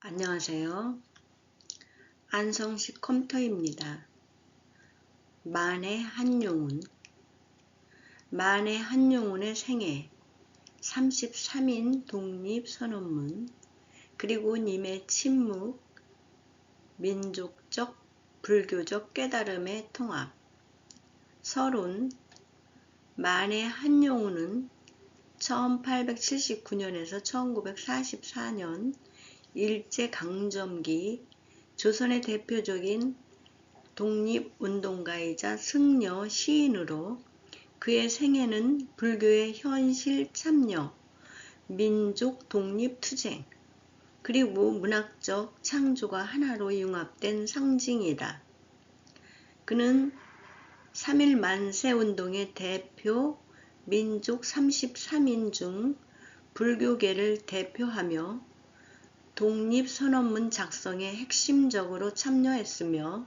안녕하세요. 안성식 컴퓨터입니다. 만해 한용운. 만해 한용운의 생애 33인 독립선언문, 그리고 님의 침묵, 민족적 불교적 깨달음의 통합. 서론. 만해 한용운은 1879년에서 1944년 일제강점기 조선의 대표적인 독립운동가이자 승려 시인으로 그의 생애는 불교의 현실 참여, 민족 독립투쟁, 그리고 문학적 창조가 하나로 융합된 상징이다. 그는 3.1 만세운동의 대표 민족 33인 중 불교계를 대표하며 독립선언문 작성에 핵심적으로 참여했으며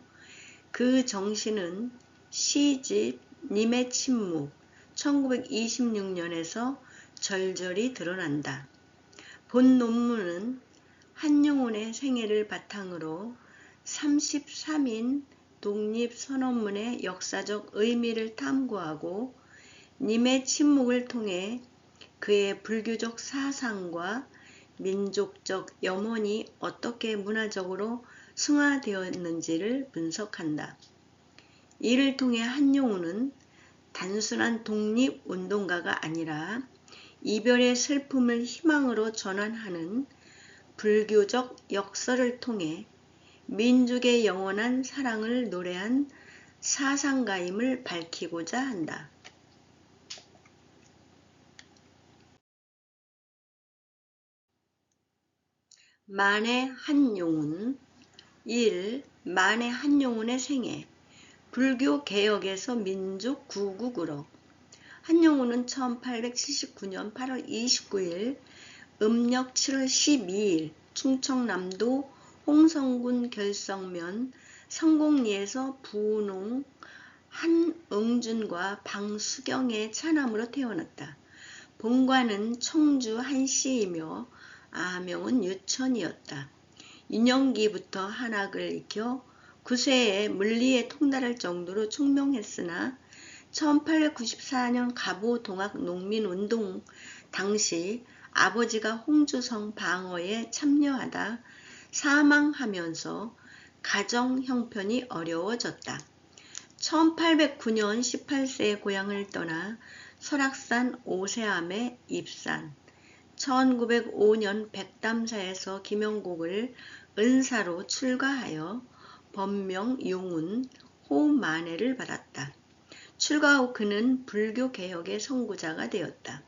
그 정신은 시집 님의 침묵 1926년에서 절절히 드러난다. 본 논문은 한용운의 생애를 바탕으로 33인 독립선언문의 역사적 의미를 탐구하고 님의 침묵을 통해 그의 불교적 사상과 민족적 염원이 어떻게 문화적으로 승화되었는지를 분석한다. 이를 통해 한용운은 단순한 독립운동가가 아니라 이별의 슬픔을 희망으로 전환하는 불교적 역설을 통해 민족의 영원한 사랑을 노래한 사상가임을 밝히고자 한다. 만해 한용운. 1. 만해 한용운의 생애. 불교 개혁에서 민족 구국으로. 한용운은 1879년 8월 29일 음력 7월 12일 충청남도 홍성군 결성면 성공리에서 부농 한응준과 방수경의 차남으로 태어났다. 본관은 청주 한씨이며 아명은 유천이었다. 유년기부터 한학을 익혀 9세에 물리에 통달할 정도로 총명했으나 1894년 갑오 동학 농민운동 당시 아버지가 홍주성 방어에 참여하다 사망하면서 가정 형편이 어려워졌다. 1809년 18세에 고향을 떠나 설악산 오세암에 입산, 1905년 백담사에서 김영곡을 은사로 출가하여 법명 용운, 호만해를 받았다. 출가 후 그는 불교 개혁의 선구자가 되었다.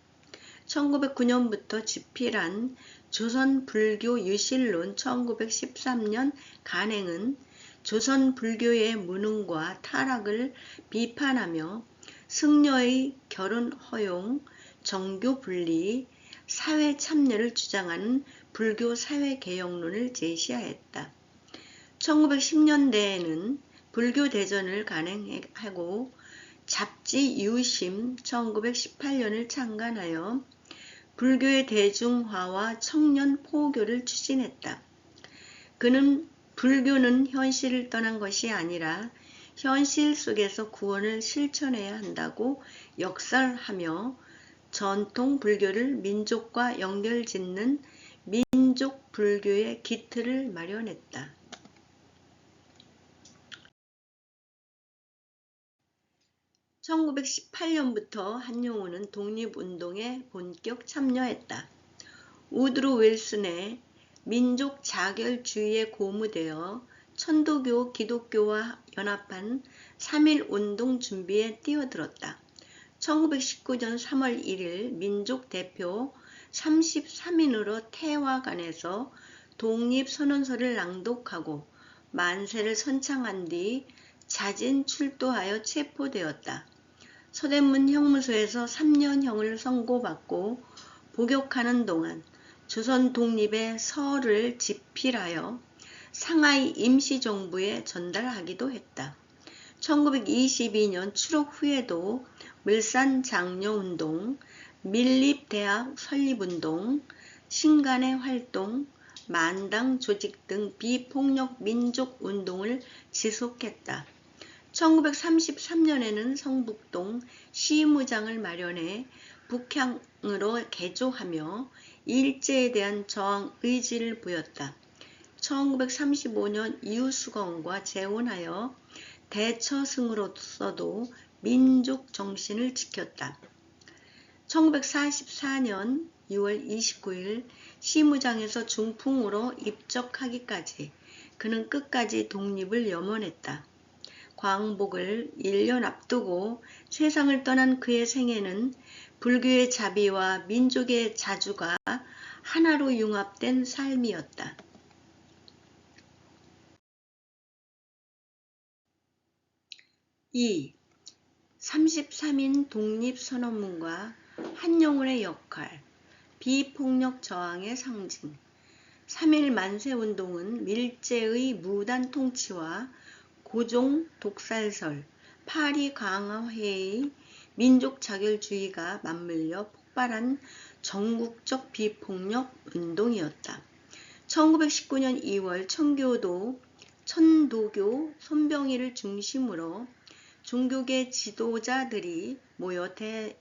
1909년부터 집필한 조선 불교 유실론 1913년 간행은 조선 불교의 무능과 타락을 비판하며 승려의 결혼 허용, 정교 분리, 사회 참여를 주장하는 불교 사회개혁론을 제시하였다. 1910년대에는 불교 대전을 간행하고 잡지 유심 1918년을 창간하여 불교의 대중화와 청년 포교를 추진했다. 그는 불교는 현실을 떠난 것이 아니라 현실 속에서 구원을 실천해야 한다고 역설하며 전통 불교를 민족과 연결짓는 민족 불교의 기틀을 마련했다. 1918년부터 한용운은 독립운동에 본격 참여했다. 우드로 윌슨의 민족 자결주의에 고무되어 천도교, 기독교와 연합한 3.1 운동 준비에 뛰어들었다. 1919년 3월 1일 민족 대표 33인으로 태화관에서 독립선언서를 낭독하고 만세를 선창한 뒤 자진 출도하여 체포되었다. 서대문 형무소에서 3년형을 선고받고 복역하는 동안 조선 독립의 서를 집필하여 상하이 임시정부에 전달하기도 했다. 1922년 추록 후에도 물산장려운동, 밀립대학 설립운동, 신간의 활동, 만당 조직 등 비폭력 민족 운동을 지속했다. 1933년에는 성북동 시무장을 마련해 북향으로 개조하며 일제에 대한 저항 의지를 보였다. 1935년 이웃수공과 재혼하여 대처승으로서도 민족 정신을 지켰다. 1944년 6월 29일 시무장에서 중풍으로 입적하기까지 그는 끝까지 독립을 염원했다. 광복을 1년 앞두고 세상을 떠난 그의 생애는 불교의 자비와 민족의 자주가 하나로 융합된 삶이었다. 2. 33인 독립선언문과 한용운의 역할, 비폭력 저항의 상징. 3.1 만세운동은 밀제의 무단 통치와 고종 독살설, 파리 강화회의 민족 자결주의가 맞물려 폭발한 전국적 비폭력 운동이었다. 1919년 2월 천도교 손병희를 중심으로 종교계 지도자들이 모여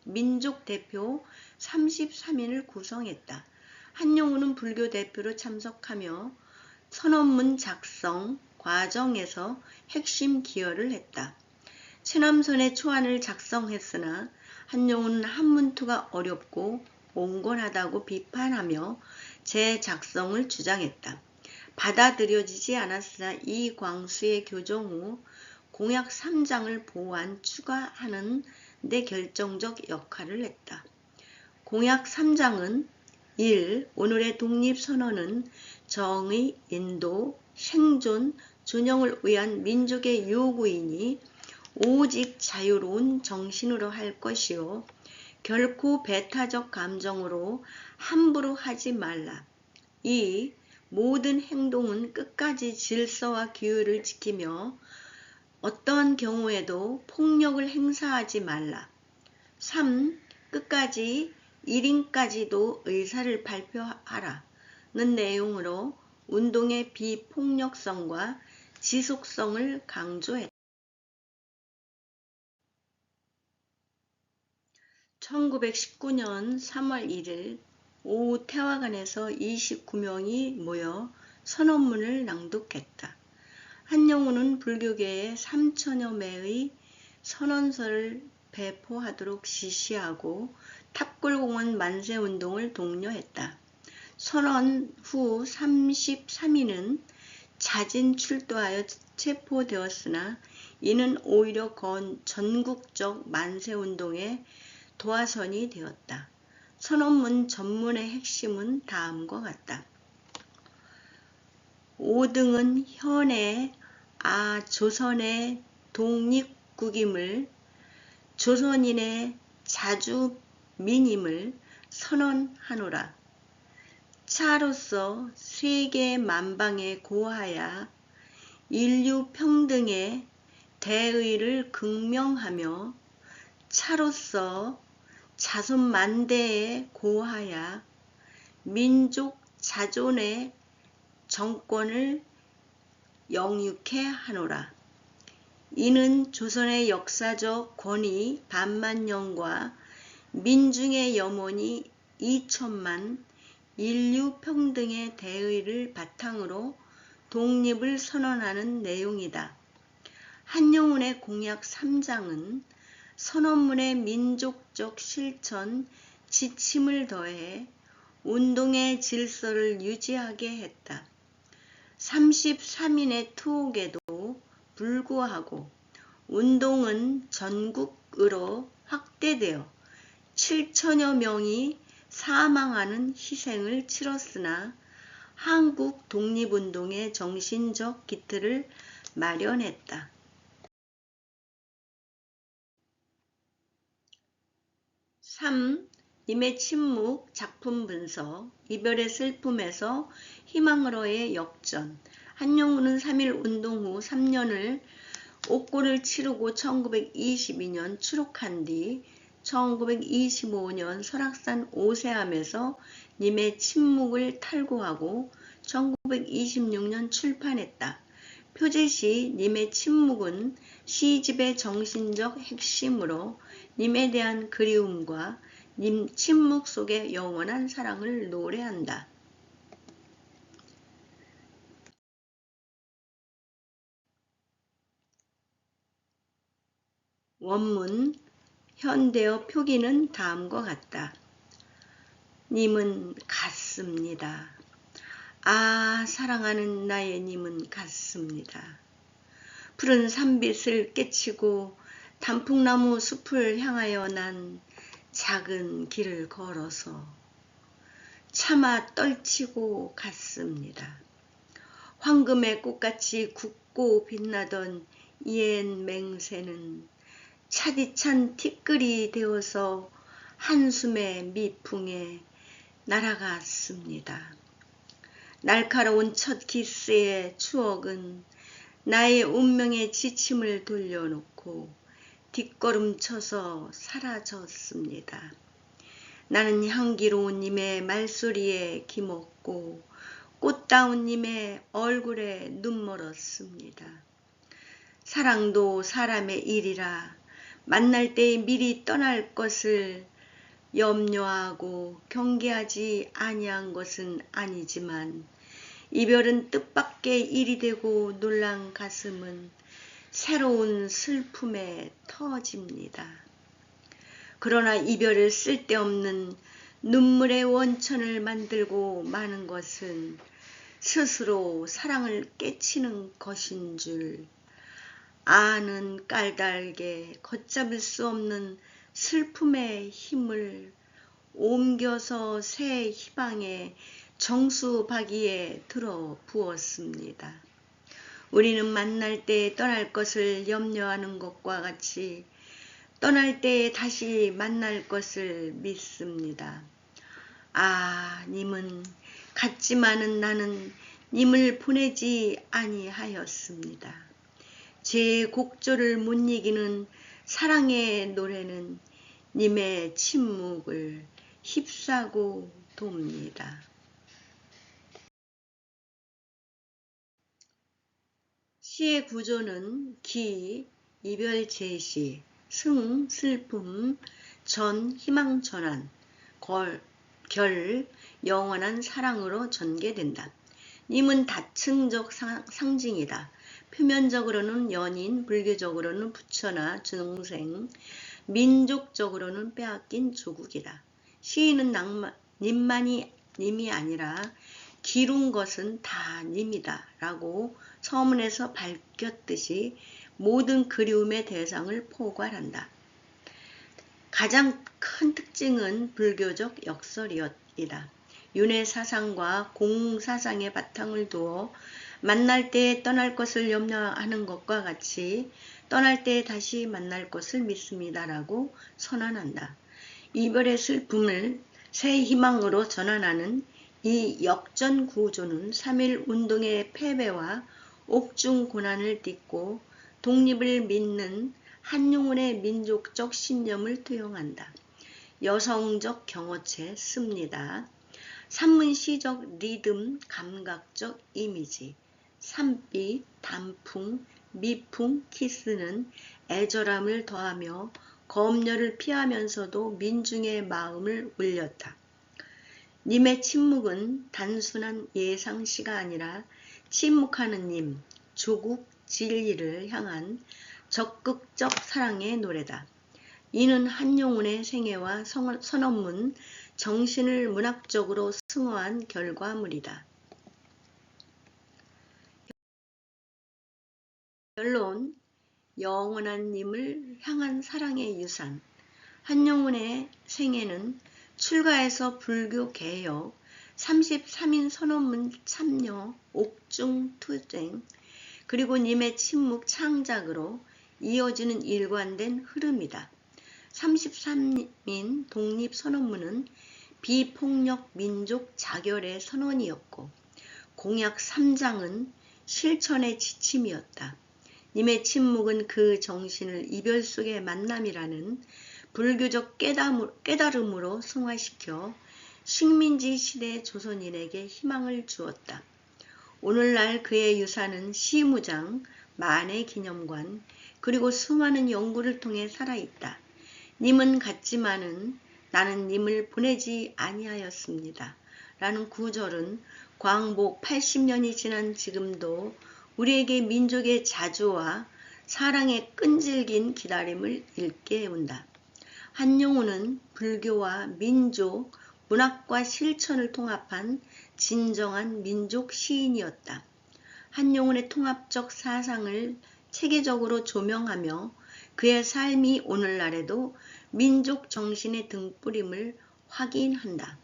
민족 대표 33인을 구성했다. 한용운은 불교 대표로 참석하며 선언문 작성 과정에서 핵심 기여를 했다. 체남선의 초안을 작성했으나 한용운은 한문투가 어렵고 옹골하다고 비판하며 재작성을 주장했다. 받아들여지지 않았으나 이광수의 교정 후 공약 3장을 보완 추가하는 데 결정적 역할을 했다. 공약 3장은 1. 오늘의 독립선언은 정의, 인도, 생존, 존영을 위한 민족의 요구이니 오직 자유로운 정신으로 할 것이요 결코 배타적 감정으로 함부로 하지 말라. 2. 모든 행동은 끝까지 질서와 규율을 지키며 어떠한 경우에도 폭력을 행사하지 말라. 3. 끝까지 1인까지도 의사를 발표하라는 내용으로 운동의 비폭력성과 지속성을 강조했다. 1919년 3월 1일 오후 태화관에서 29명이 모여 선언문을 낭독했다. 한용운은 불교계에 3천여 매의 선언서를 배포하도록 지시하고 탑골공원 만세운동을 독려했다. 선언 후 33인은 자진 출도하여 체포되었으나 이는 오히려 전국적 만세운동의 도화선이 되었다. 선언문 전문의 핵심은 다음과 같다. 5등은 현의 조선의 독립국임을 조선인의 자주민임을 선언하노라. 차로서 세계 만방에 고하야 인류 평등의 대의를 극명하며 차로서 자손 만대에 고하야 민족 자존의 정권을 영육해 하노라. 이는 조선의 역사적 권위 반만년과 민중의 염원이 2천만 인류 평등의 대의를 바탕으로 독립을 선언하는 내용이다. 한용운의 공약 3장은 선언문의 민족적 실천 지침을 더해 운동의 질서를 유지하게 했다. 33인의 투옥에도 불구하고 운동은 전국으로 확대되어 7천여 명이 사망하는 희생을 치렀으나 한국 독립운동의 정신적 기틀을 마련했다. 3. 님의 침묵 작품 분석 이별의 슬픔에서 희망으로의 역전. 한용운은 3.1 운동 후 3년을 옥고를 치르고 1922년 추록한 뒤 1925년 설악산 오세암에서 님의 침묵을 탈구하고 1926년 출판했다. 표제시 님의 침묵은 시집의 정신적 핵심으로 님에 대한 그리움과 님 침묵 속의 영원한 사랑을 노래한다. 원문 현대어 표기는 다음과 같다. 님은 같습니다. 아, 사랑하는 나의 님은 같습니다. 푸른 산빛을 깨치고 단풍나무 숲을 향하여 난 작은 길을 걸어서 차마 떨치고 갔습니다. 황금의 꽃같이 굵고 빛나던 옛 맹세는 차디찬 티끌이 되어서 한숨의 미풍에 날아갔습니다. 날카로운 첫 키스의 추억은 나의 운명의 지침을 돌려놓고 뒷걸음쳐서 사라졌습니다. 나는 향기로운 님의 말소리에 기먹고 꽃다운 님의 얼굴에 눈멀었습니다. 사랑도 사람의 일이라 만날 때 미리 떠날 것을 염려하고 경계하지 아니한 것은 아니지만 이별은 뜻밖의 일이 되고 놀란 가슴은 새로운 슬픔에 터집니다. 그러나 이별을 쓸데없는 눈물의 원천을 만들고 마는 것은 스스로 사랑을 깨치는 것인 줄 아는 까닭에 걷잡을 수 없는 슬픔의 힘을 옮겨서 새 희망의 정수박이에 들어 부었습니다. 우리는 만날 때 떠날 것을 염려하는 것과 같이 떠날 때 다시 만날 것을 믿습니다. 아, 님은 같지만은 나는 님을 보내지 아니하였습니다. 제 곡조를 못 이기는 사랑의 노래는 님의 침묵을 휩싸고 돕니다. 시의 구조는 기, 이별 제시, 승, 슬픔, 전, 희망 전환, 결, 영원한 사랑으로 전개된다. 님은 다층적 상징이다. 표면적으로는 연인, 불교적으로는 부처나 동생, 민족적으로는 빼앗긴 조국이다. 시인은 님이 아니라 기룬 것은 다 님이다 라고 서문에서 밝혔듯이 모든 그리움의 대상을 포괄한다. 가장 큰 특징은 불교적 역설이다. 윤회 사상과 공 사상의 바탕을 두어 만날 때 떠날 것을 염려하는 것과 같이 떠날 때 다시 만날 것을 믿습니다라고 선언한다. 이별의 슬픔을 새 희망으로 전환하는 이 역전 구조는 3.1 운동의 패배와 옥중 고난을 딛고 독립을 믿는 한용운의 민족적 신념을 투영한다. 여성적 경어체 씁니다. 산문시적 리듬, 감각적 이미지, 산비, 단풍, 미풍, 키스는 애절함을 더하며 검열을 피하면서도 민중의 마음을 울렸다. 님의 침묵은 단순한 예상시가 아니라 침묵하는 님, 조국 진리를 향한 적극적 사랑의 노래다. 이는 한용운의 생애와 선언문, 정신을 문학적으로 승화한 결과물이다. 결론, 영원한 님을 향한 사랑의 유산. 한용운의 생애는 출가에서 불교 개혁, 33인 선언문 참여, 옥중 투쟁, 그리고 님의 침묵 창작으로 이어지는 일관된 흐름이다. 33인 독립선언문은 비폭력 민족 자결의 선언이었고 공약 3장은 실천의 지침이었다. 님의 침묵은 그 정신을 이별 속의 만남이라는 불교적 깨달음으로 승화시켜 식민지 시대 조선인에게 희망을 주었다. 오늘날 그의 유산은 시무장, 만해 기념관, 그리고 수많은 연구를 통해 살아있다. 님은 갔지만은 나는 님을 보내지 아니하였습니다. 라는 구절은 광복 80년이 지난 지금도 우리에게 민족의 자주와 사랑의 끈질긴 기다림을 읽게 온다. 한용운은 불교와 민족, 문학과 실천을 통합한 진정한 민족 시인이었다. 한용운의 통합적 사상을 체계적으로 조명하며 그의 삶이 오늘날에도 민족 정신의 등불임을 확인한다.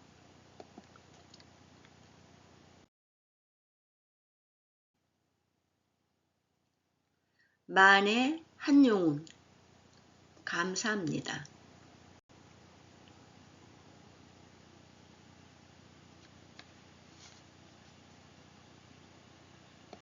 만해 한용운. 감사합니다.